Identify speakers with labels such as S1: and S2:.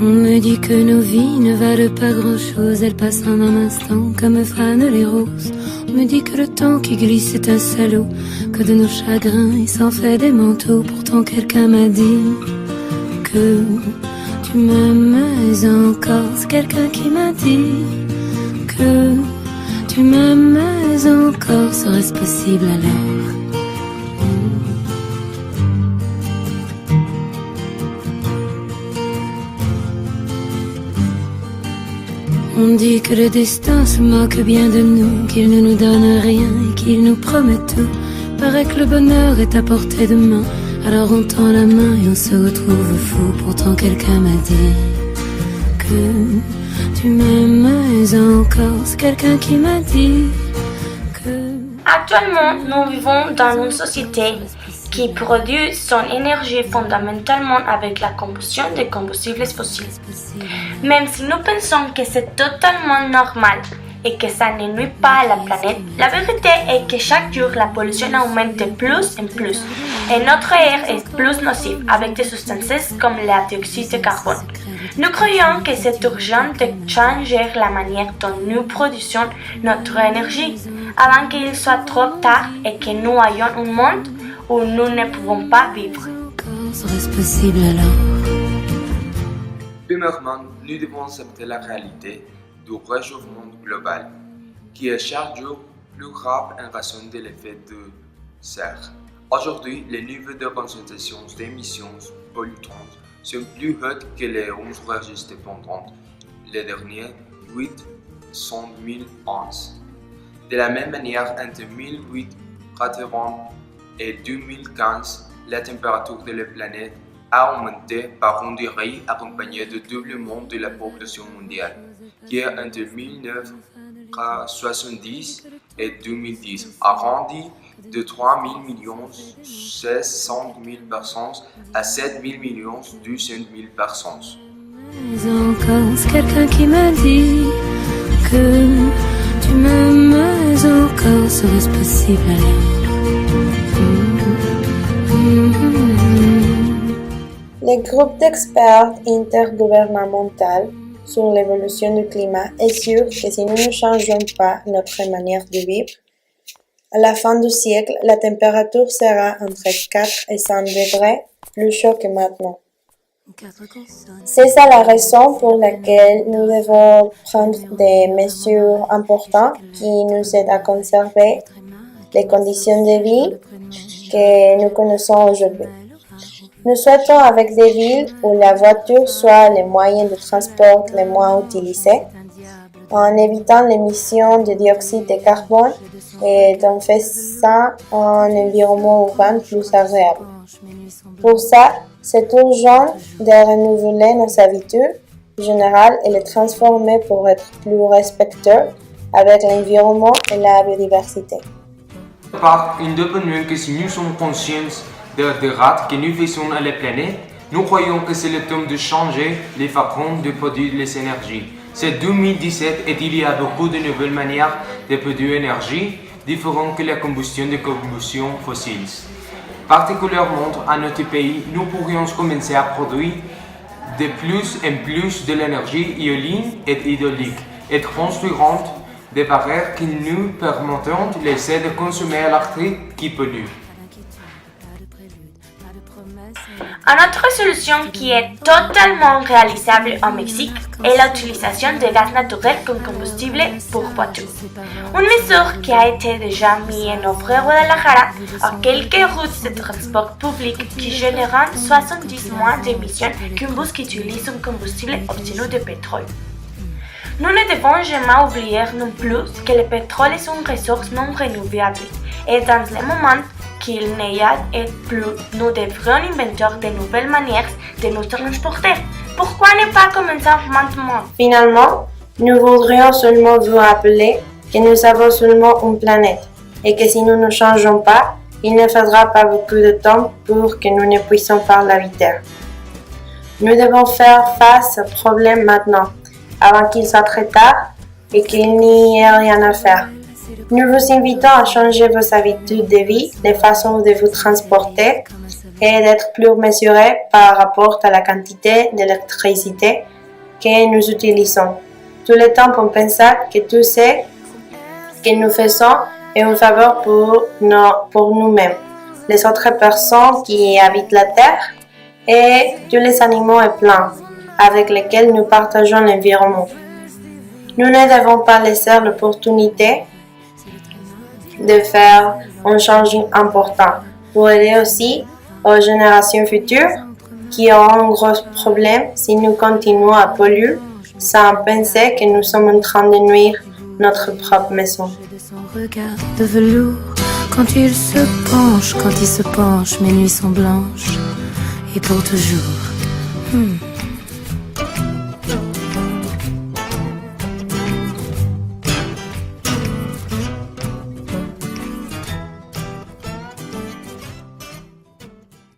S1: On me dit que nos vies ne valent pas grand-chose, elles passent en un instant comme fanent les roses. On me dit que le temps qui glisse est un salaud, que de nos chagrins il s'en fait des manteaux. Pourtant quelqu'un m'a dit que tu m'aimes encore. C'est quelqu'un qui m'a dit que tu m'aimes encore. Serait-ce possible alors? On dit que le destin se moque bien de nous, qu'il ne nous donne rien et qu'il nous promet tout. Paraît que le bonheur est à portée de main, alors on tend la main et on se retrouve fou. Pourtant quelqu'un m'a dit que tu m'aimes encore. C'est quelqu'un qui m'a dit que...
S2: Actuellement, nous vivons dans une société qui produit son énergie fondamentalement avec la combustion des combustibles fossiles. Même si nous pensons que c'est totalement normal et que ça ne nuit pas à la planète, la vérité est que chaque jour la pollution augmente de plus en plus et notre air est plus nocif avec des substances comme le dioxyde de carbone. Nous croyons que c'est urgent de changer la manière dont nous produisons notre énergie avant qu'il soit trop tard et que nous ayons un monde où nous ne pouvons pas vivre.
S1: Serait-ce possible alors?
S3: Premièrement, nous devons accepter la réalité du réchauffement global, qui est chaque jour plus grave en raison de l'effet de serre. Aujourd'hui, les niveaux de concentration d'émissions polluantes sont plus hauts que les enregistrés pendant les derniers 800 000 ans. De la même manière, entre 1880 et 2015, la température de la planète a augmenté par une durée accompagnée de doublement de la population mondiale, qui est entre 1970 et 2010 a grandi de 3 600 000 personnes à 7 200 000 personnes.
S1: Encore, c'est quelqu'un qui m'a dit que tu m'aimes encore. Serait-ce possible alors?
S4: Le groupe d'experts intergouvernemental sur l'évolution du climat est sûr que si nous ne changeons pas notre manière de vivre, à la fin du siècle, la température sera entre 4 et 5 degrés plus chaud que maintenant. C'est ça la raison pour laquelle nous devons prendre des mesures importantes qui nous aident à conserver les conditions de vie que nous connaissons aujourd'hui. Nous souhaitons avec des villes où la voiture soit le moyen de transport le moins utilisé, en évitant l'émission de dioxyde de carbone et en faisant un environnement urbain plus agréable. Pour ça, c'est urgent de renouveler nos habitudes générales et les transformer pour être plus respectueux avec l'environnement et la biodiversité.
S3: Indépendamment que si nous sommes conscients des dégâts que nous faisons à la planète, nous croyons que c'est le temps de changer les façons de produire les énergies. C'est 2017 et il y a beaucoup de nouvelles manières de produire l'énergie différentes que la combustion des combustions fossiles. Particulièrement à notre pays, nous pourrions commencer à produire de plus en plus de l'énergie éolienne et hydraulique et construirons des barrières qui nous permettent de laisser de consommer l'électricité qui pollue.
S2: Une autre solution qui est totalement réalisable au Mexique est l'utilisation de gaz naturel comme combustible pour voitures. Une mesure qui a été déjà mise en œuvre à Guadalajara à quelques routes de transport public qui génèrent 70 moins d'émissions qu'un bus qui utilise un combustible obtenu de pétrole. Nous ne devons jamais oublier non plus que le pétrole est une ressource non renouvelable et dans le moment qu'il n'y a plus, nous devrions inventer de nouvelles manières de nous transporter. Pourquoi ne pas commencer maintenant?
S4: Finalement, nous voudrions seulement vous rappeler que nous avons seulement une planète et que si nous ne changeons pas, il ne faudra pas beaucoup de temps pour que nous ne puissions pas l'habiter. Nous devons faire face au problème maintenant, avant qu'il soit très tard et qu'il n'y ait rien à faire. Nous vous invitons à changer vos habitudes de vie, les façons de vous transporter, et d'être plus mesuré par rapport à la quantité d'électricité que nous utilisons. Tout le temps, on pense que tout ce que nous faisons est une faveur pour nous-mêmes, les autres personnes qui habitent la Terre et tous les animaux et plantes avec lesquels nous partageons l'environnement. Nous ne devons pas laisser l'opportunité de faire un changement important pour aider aussi aux générations futures qui auront un gros problème si nous continuons à polluer sans penser que nous sommes en train de nuire notre propre maison.
S1: Son regard de velours, quand il se penche, mes nuits sont blanches et pour toujours.